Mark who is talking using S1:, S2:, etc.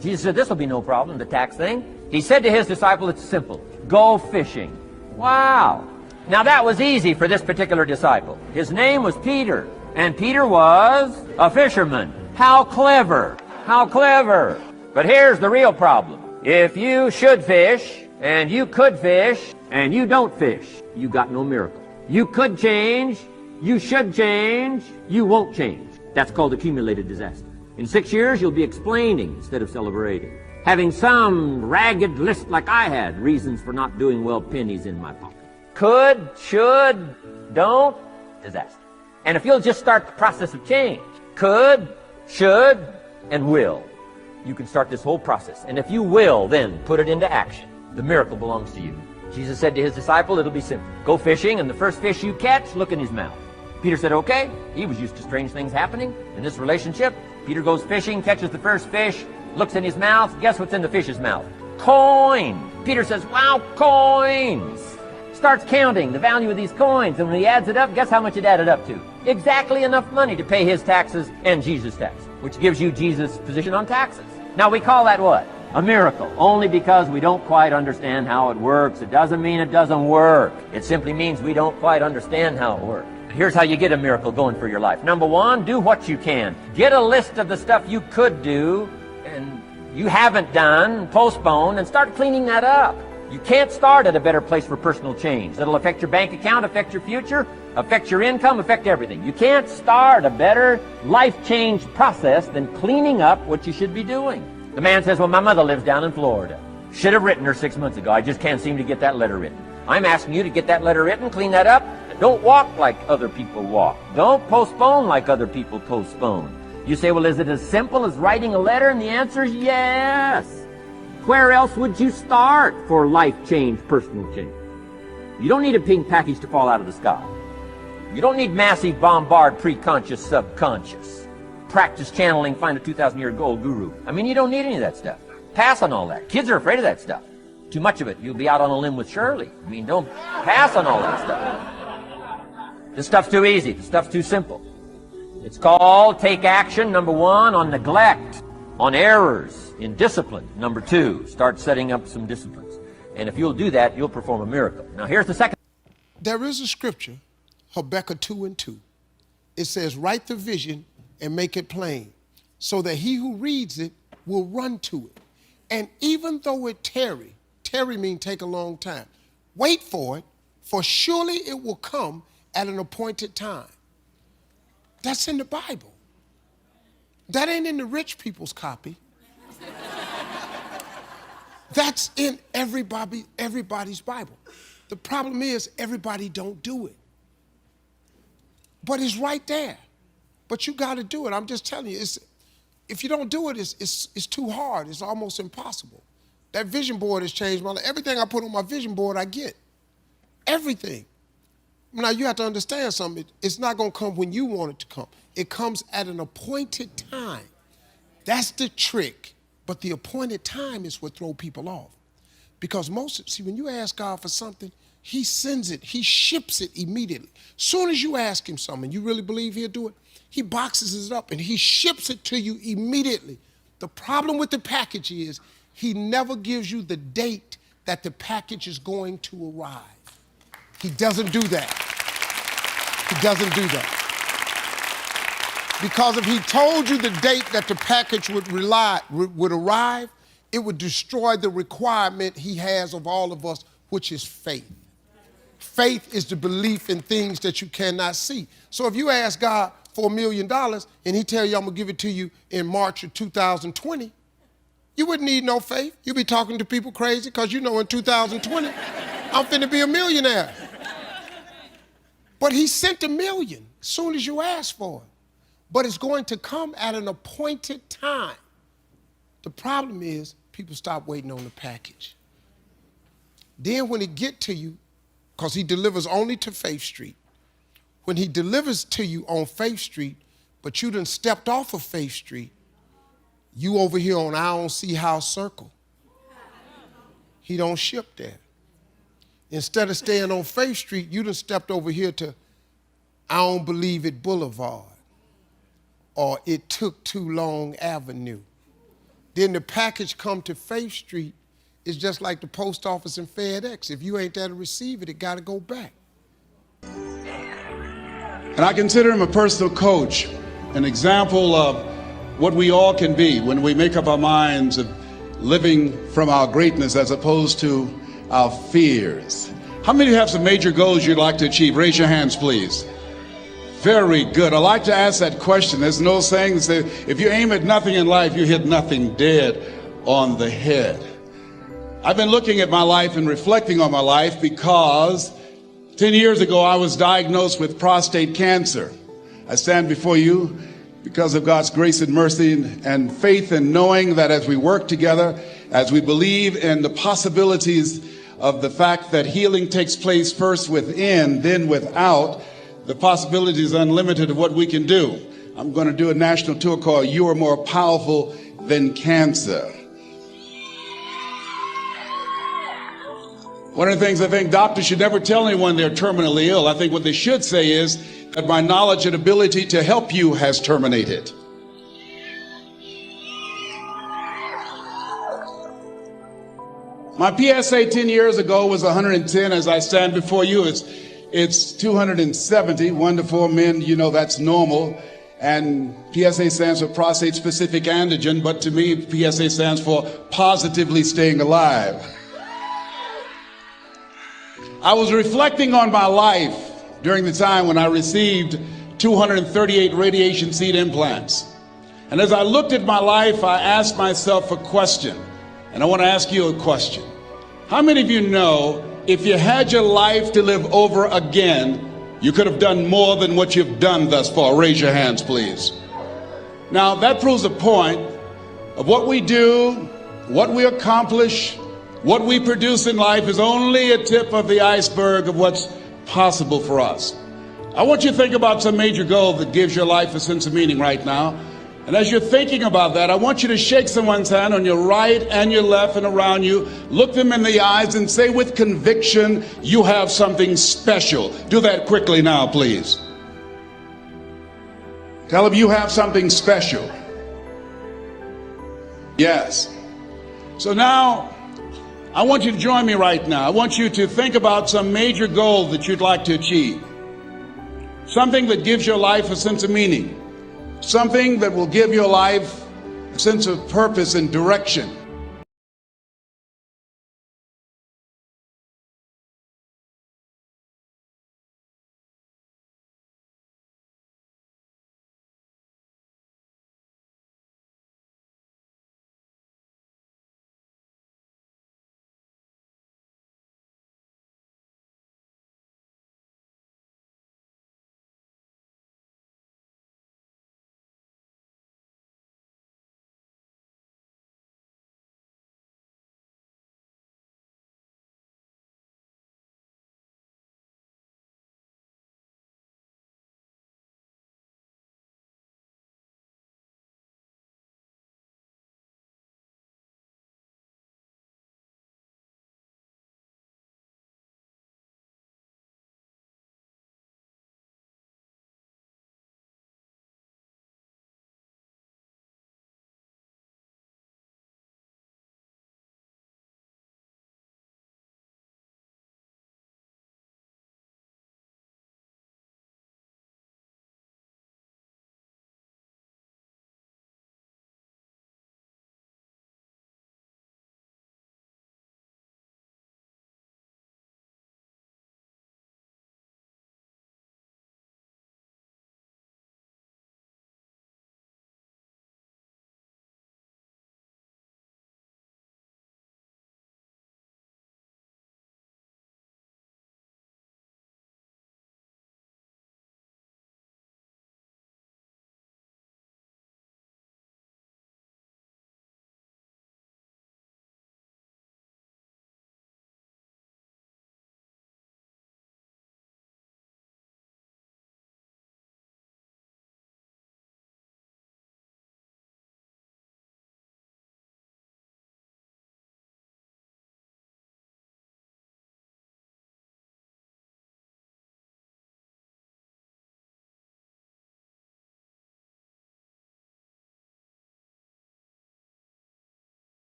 S1: Jesus said, this will be no problem, the tax thing. He said to his disciple, it's simple. Go fishing. Wow. Now that was easy for this particular disciple. His name was Peter, and Peter was a fisherman. How clever. How clever. But here's the real problem. If you should fish, and you could fish, and you don't fish, you got no miracle. You could change, you should change, you won't change. That's called accumulated disaster. In 6 years, you'll be explaining instead of celebrating. Having some ragged list like I had, reasons for not doing well, pennies in my pocket. Could, should, don't, disaster. And if you'll just start the process of change, could, should, and will, you can start this whole process. And if you will, then put it into action. The miracle belongs to you. Jesus said to his disciple, it'll be simple. Go fishing, and the first fish you catch, look in his mouth. Peter said, okay. He was used to strange things happening in this relationship. Peter goes fishing, catches the first fish, looks in his mouth. Guess what's in the fish's mouth? Coin. Peter says, wow, coins. Starts counting the value of these coins, and when he adds it up, guess how much it added up to? Exactly enough money to pay his taxes and Jesus' tax, which gives you Jesus' position on taxes. Now we call that what? A miracle. Only because we don't quite understand how it works. It doesn't mean it doesn't work. It simply means we don't quite understand how it works. Here's how you get a miracle going for your life. Number one, do what you can. Get a list of the stuff you could do and you haven't done, postpone, and start cleaning that up. You can't start at a better place for personal change. It'll affect your bank account, affect your future, affect your income, affect everything. You can't start a better life change process than cleaning up what you should be doing. The man says, well, my mother lives down in Florida. Should have written her 6 months ago. I just can't seem to get that letter written. I'm asking you to get that letter written, clean that up, and don't walk like other people walk. Don't postpone like other people postpone. You say, well, is it as simple as writing a letter? And the answer is yes. Where else would you start for life change, personal change? You don't need a pink package to fall out of the sky. You don't need massive bombard, pre-conscious, subconscious. Practice channeling, find a 2,000-year gold guru. I mean, you don't need any of that stuff. Pass on all that. Kids are afraid of that stuff. Too much of it, you'll be out on a limb with Shirley. I mean, don't pass on all that stuff. This stuff's too easy. This stuff's too simple. It's called take action, number one, on neglect, on errors, in discipline. Number two, start setting up some disciplines. And if you'll do that, you'll perform a miracle. Now, here's the second.
S2: There is a scripture, Habakkuk 2:2. It says, write the vision and make it plain, so that he who reads it will run to it. And even though it tarry means take a long time, wait for it, for surely it will come at an appointed time. That's in the Bible. That ain't in the rich people's copy. That's in everybody's Bible. The problem is everybody don't do it. But it's right there. But you got to do it. I'm just telling you, if you don't do it, it's too hard. It's almost impossible. That vision board has changed my life. Everything I put on my vision board, I get. Everything. Now, you have to understand something. It's not going to come when you want it to come. It comes at an appointed time. That's the trick. But the appointed time is what throws people off. Because when you ask God for something, he sends it. He ships it immediately. Soon as you ask him something, you really believe he'll do it? He boxes it up and he ships it to you immediately. The problem with the package is he never gives you the date that the package is going to arrive. He doesn't do that. He doesn't do that. Because if he told you the date that the package would arrive, it would destroy the requirement he has of all of us, which is faith. Faith is the belief in things that you cannot see. So if you ask God for $1 million and he tell you I'm gonna give it to you in March of 2020, you wouldn't need no faith. You'd be talking to people crazy because you know in 2020, I'm finna be a millionaire. But he sent $1 million as soon as you ask for it. But it's going to come at an appointed time. The problem is people stop waiting on the package. Then when it get to you, because he delivers only to Faith Street, when he delivers to you on Faith Street, but you done stepped off of Faith Street, you over here on I don't see how circle. He don't ship there. Instead of staying on Faith Street, you done stepped over here to I don't believe it Boulevard, or it took too long Avenue, Then the package come to Faith Street. It's just like the post office and FedEx. If you ain't there to receive it, it got to go back.
S3: And I consider him a personal coach, an example of what we all can be when we make up our minds of living from our greatness as opposed to our fears. How many have some major goals you'd like to achieve? Raise your hands, please. Very good. I like to ask that question. There's no saying that says, if you aim at nothing in life, you hit nothing dead on the head. I've been looking at my life and reflecting on my life because 10 years ago, I was diagnosed with prostate cancer. I stand before you because of God's grace and mercy and faith, and knowing that as we work together, as we believe in the possibilities of the fact that healing takes place first within, then without, the possibility is unlimited of what we can do. I'm going to do a national tour called You Are More Powerful Than Cancer. One of the things I think doctors should never tell anyone they're terminally ill. I think what they should say is that my knowledge and ability to help you has terminated. My PSA 10 years ago was 110. As I stand before you, it's 270. 1 to 4 men, you know, that's normal. And PSA stands for prostate specific antigen, but to me, PSA stands for positively staying alive. I was reflecting on my life during the time when I received 238 radiation seed implants. And as I looked at my life, I asked myself a question. And I want to ask you a question. How many of you know if you had your life to live over again, you could have done more than what you've done thus far? Raise your hands, please. Now, that proves a point of what we do, what we accomplish, what we produce in life is only a tip of the iceberg of what's possible for us. I want you to think about some major goal that gives your life a sense of meaning right now. And as you're thinking about that, I want you to shake someone's hand on your right and your left and around you. Look them in the eyes and say with conviction, you have something special. Do that quickly now, please. Tell them you have something special. Yes. So now, I want you to join me right now. I want you to think about some major goal that you'd like to achieve. Something that gives your life a sense of meaning. Something that will give your life a sense of purpose and direction.